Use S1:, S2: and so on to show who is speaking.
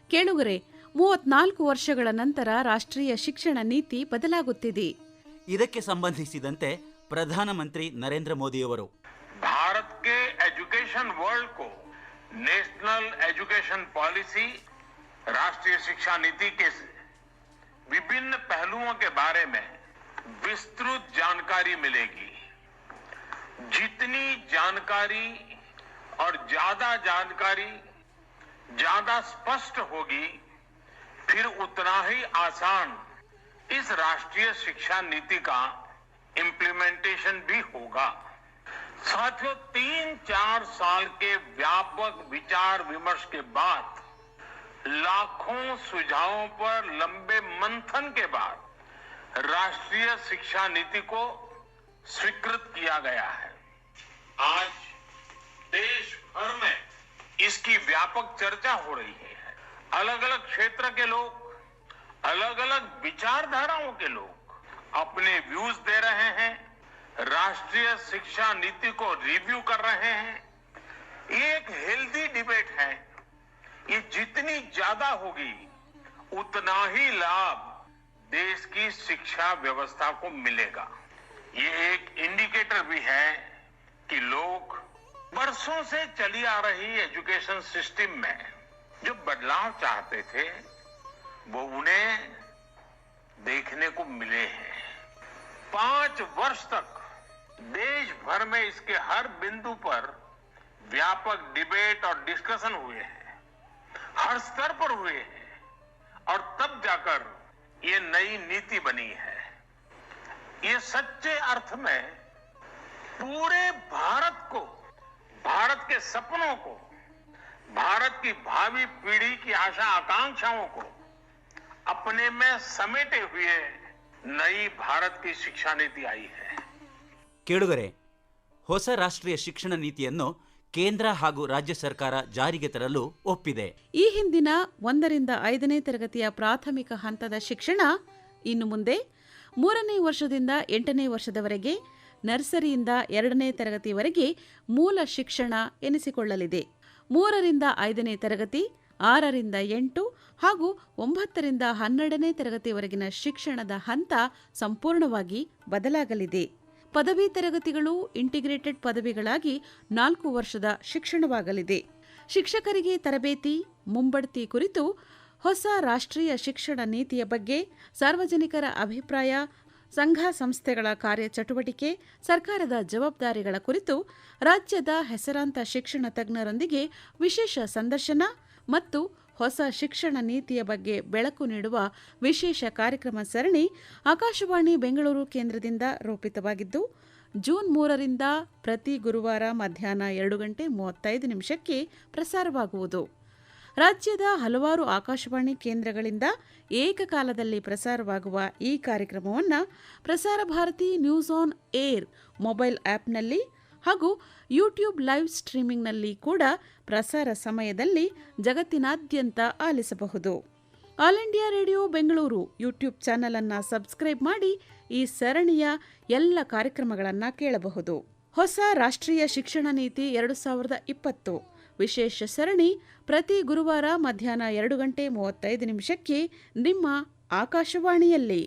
S1: ಕೇಳುಗರೆ, 34 ವರ್ಷಗಳ ನಂತರ ರಾಷ್ಟ್ರೀಯ ಶಿಕ್ಷಣ ನೀತಿ ಬದಲಾಗುತ್ತಿದೆ.
S2: ಇದಕ್ಕೆ ಸಂಬಂಧಿಸಿದಂತೆ ಪ್ರಧಾನಮಂತ್ರಿ ನರೇಂದ್ರ ಮೋದಿಯವರು
S3: भारत के एजुकेशन वर्ल्ड को नेशनल एजुकेशन पॉलिसी, राष्ट्रीय शिक्षा नीति के विभिन्न पहलुओं के बारे में विस्तृत जानकारी मिलेगी. जितनी जानकारी और ज्यादा जानकारी ज्यादा स्पष्ट होगी, फिर उतना ही आसान इस राष्ट्रीय शिक्षा नीति का इम्प्लीमेंटेशन भी होगा. साथियों, 3-4 साल के व्यापक विचार विमर्श के बाद, लाखों सुझावों पर लंबे मंथन के बाद राष्ट्रीय शिक्षा नीति को स्वीकृत किया गया है. आज देश भर में इसकी व्यापक चर्चा हो रही है. अलग अलग क्षेत्र के लोग, अलग अलग विचारधाराओं के लोग अपने व्यूज दे रहे हैं, राष्ट्रीय शिक्षा नीति को रिव्यू कर रहे हैं. ये एक हेल्दी डिबेट है. ये जितनी ज्यादा होगी, उतना ही लाभ देश की शिक्षा व्यवस्था को मिलेगा. ये एक इंडिकेटर भी है कि लोग बरसों से चली आ रही एजुकेशन सिस्टम में जो बदलाव चाहते थे, वो उन्हें देखने को मिले हैं. 5 वर्ष तक देश भर में इसके हर बिंदु पर व्यापक डिबेट और डिस्कशन हुए हैं, हर स्तर पर हुए हैं, और तब जाकर ये नई नीति बनी है. ये सच्चे अर्थ में पूरे भारत को, भारत के सपनों को, भारत की भावी पीढ़ी की आशा आकांक्षाओं को अपने में समेटे हुए नई भारत की शिक्षा नीति आई है.
S2: ಕೇಳುಗರೆ, ಹೊಸ ರಾಷ್ಟ್ರೀಯ ಶಿಕ್ಷಣ ನೀತಿಯನ್ನು ಕೇಂದ್ರ ಹಾಗೂ ರಾಜ್ಯ ಸರ್ಕಾರ ಜಾರಿಗೆ ತರಲು ಒಪ್ಪಿದೆ.
S1: ಈ ಹಿಂದಿನ 1ರಿಂದ 5ನೇ ತರಗತಿಯ ಪ್ರಾಥಮಿಕ ಹಂತದ ಶಿಕ್ಷಣ ಇನ್ನು ಮುಂದೆ 3ನೇ ವರ್ಷದಿಂದ 8ನೇ ವರ್ಷದವರೆಗೆ, ನರ್ಸರಿಯಿಂದ 2ನೇ ತರಗತಿವರೆಗೆ ಮೂಲ ಶಿಕ್ಷಣ ಎನಿಸಿಕೊಳ್ಳಲಿದೆ. 3ರಿಂದ 5ನೇ ತರಗತಿ, 6ರಿಂದ 8 ಹಾಗೂ 9ರಿಂದ 12ನೇ ತರಗತಿವರೆಗಿನ ಶಿಕ್ಷಣದ ಹಂತ ಸಂಪೂರ್ಣವಾಗಿ ಬದಲಾಗಲಿದೆ. ಪದವಿ ತರಗತಿಗಳು ಇಂಟಿಗ್ರೇಟೆಡ್ ಪದವಿಗಳಾಗಿ 4 ವರ್ಷದ ಶಿಕ್ಷಣವಾಗಲಿದೆ. ಶಿಕ್ಷಕರಿಗೆ ತರಬೇತಿ, ಮುಂಬಡ್ತಿ ಕುರಿತು ಹೊಸ ರಾಷ್ಟ್ರೀಯ ಶಿಕ್ಷಣ ನೀತಿಯ ಬಗ್ಗೆ ಸಾರ್ವಜನಿಕರ ಅಭಿಪ್ರಾಯ, ಸಂಘ ಸಂಸ್ಥೆಗಳ ಕಾರ್ಯಚಟುವಟಿಕೆ, ಸರ್ಕಾರದ ಜವಾಬ್ದಾರಿಗಳ ಕುರಿತು ರಾಜ್ಯದ ಹೆಸರಾಂತ ಶಿಕ್ಷಣ ತಜ್ಞರೊಂದಿಗೆ ವಿಶೇಷ ಸಂದರ್ಶನ ಮತ್ತು ಹೊಸ ಶಿಕ್ಷಣ ನೀತಿಯ ಬಗ್ಗೆ ಬೆಳಕು ನೀಡುವ ವಿಶೇಷ ಕಾರ್ಯಕ್ರಮ ಸರಣಿ ಆಕಾಶವಾಣಿ ಬೆಂಗಳೂರು ಕೇಂದ್ರದಿಂದ ರೂಪಿತವಾಗಿದ್ದು, ಜೂನ್ 3ರಿಂದ ಪ್ರತಿ ಗುರುವಾರ ಮಧ್ಯಾಹ್ನ 2:35 ಪ್ರಸಾರವಾಗುವುದು. ರಾಜ್ಯದ ಹಲವಾರು ಆಕಾಶವಾಣಿ ಕೇಂದ್ರಗಳಿಂದ ಏಕಕಾಲದಲ್ಲಿ ಪ್ರಸಾರವಾಗುವ ಈ ಕಾರ್ಯಕ್ರಮವನ್ನು Prasar Bharati news on air mobile ಆಪ್ನಲ್ಲಿ ಹಾಗೂ ಯೂಟ್ಯೂಬ್ ಲೈವ್ ಸ್ಟ್ರೀಮಿಂಗ್ನಲ್ಲಿ ಕೂಡ ಪ್ರಸಾರ ಸಮಯದಲ್ಲಿ ಜಗತ್ತಿನಾದ್ಯಂತ ಆಲಿಸಬಹುದು. All India Radio Bengaluru YouTube channel ಅನ್ನು ಸಬ್ಸ್ಕ್ರೈಬ್ ಮಾಡಿ ಈ ಸರಣಿಯ ಎಲ್ಲ ಕಾರ್ಯಕ್ರಮಗಳನ್ನು ಕೇಳಬಹುದು. ಹೊಸ ರಾಷ್ಟ್ರೀಯ ಶಿಕ್ಷಣ ನೀತಿ 2020 ವಿಶೇಷ ಸರಣಿ ಪ್ರತಿ ಗುರುವಾರ ಮಧ್ಯಾಹ್ನ 2:35 ನಿಮ್ಮ ಆಕಾಶವಾಣಿಯಲ್ಲಿ.